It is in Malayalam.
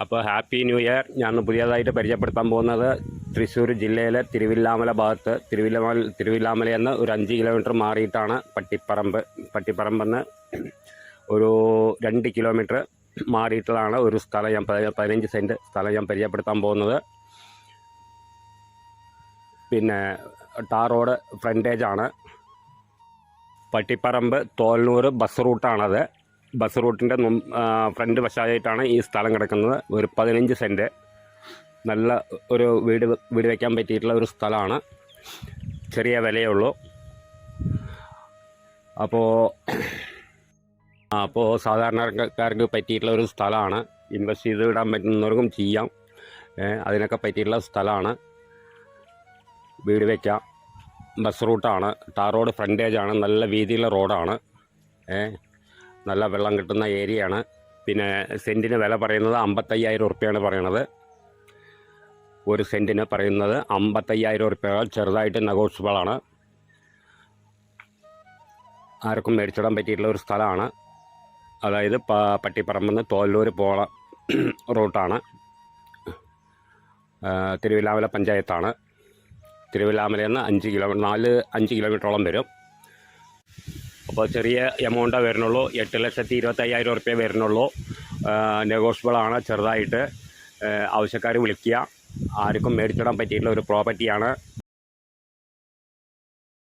അപ്പോൾ ഹാപ്പി ന്യൂ ഇയർ. ഞാൻ പുതിയതായിട്ട് പരിചയപ്പെടുത്താൻ പോകുന്നത് തൃശ്ശൂർ ജില്ലയിലെ തിരുവില്ലാമല ഭാഗത്ത് തിരുവില്ലാമലയെന്ന് ഒരു 5 കിലോമീറ്റർ മാറിയിട്ടാണ് പട്ടിപ്പറമ്പെന്ന് ഒരു 2 കിലോമീറ്റർ മാറിയിട്ടുള്ളതാണ് ഒരു സ്ഥലം. ഞാൻ 15 സെൻറ്റ് സ്ഥലം ഞാൻ പരിചയപ്പെടുത്താൻ പോകുന്നത്. പിന്നെ ടാർ റോഡ് ഫ്രണ്ടേജാണ്. പട്ടിപ്പറമ്പ് തോൽനൂർ ബസ് റൂട്ടാണത്. ബസ് റൂട്ടിൻ്റെ ഫ്രണ്ട് വശമായിട്ടാണ് ഈ സ്ഥലം കിടക്കുന്നത്. ഒരു 15 സെൻറ്റ് നല്ല ഒരു വീട് വയ്ക്കാൻ പറ്റിയിട്ടുള്ള ഒരു സ്ഥലമാണ്. ചെറിയ വിലയേ ഉള്ളൂ. അപ്പോൾ സാധാരണക്കാർക്ക് പറ്റിയിട്ടുള്ള ഒരു സ്ഥലമാണ്. ഇൻവെസ്റ്റ് ചെയ്ത് ഇടാൻ പറ്റുന്നവർക്കും ചെയ്യാം. അതിനൊക്കെ പറ്റിയിട്ടുള്ള സ്ഥലമാണ്. വീട് വയ്ക്കാം. ബസ് റൂട്ടാണ്. ടാർ റോഡ് ഫ്രണ്ടേജാണ്. നല്ല വീതിയുള്ള റോഡാണ്. നല്ല വെള്ളം കിട്ടുന്ന ഏരിയയാണ്. പിന്നെ സെൻറ്റിന് വില പറയുന്നത് 55,000 ഉറുപ്പ്യാണ് പറയണത്. ഒരു സെൻറ്റിന് പറയുന്നത് 55,000 ഉറുപ്പ്യ. ചെറുതായിട്ട് നെഗോഷ്യബിളാണ്. ആർക്കും മേടിച്ചിടാൻ പറ്റിയിട്ടുള്ള ഒരു സ്ഥലമാണ്. അതായത് പട്ടിപ്പറമ്പെന്ന് തോലൂർ പോള റൂട്ടാണ്. തിരുവില്ലാമല പഞ്ചായത്താണ്. തിരുവില്ലാമലയിൽ നിന്ന് 5 കിലോമീറ്ററോളം വരും. അപ്പോൾ ചെറിയ എമൗണ്ടേ വരുന്നുള്ളൂ. 8,25,000 ഉറുപ്പ്യ വരുന്നുള്ളൂ. നെഗോഷ്യബിളാണ്. ചെറുതായിട്ട് ആവശ്യക്കാർ വിളിക്കുക. ആർക്കും മേടിച്ചിടാൻ പറ്റിയിട്ടുള്ള ഒരു പ്രോപ്പർട്ടിയാണ്.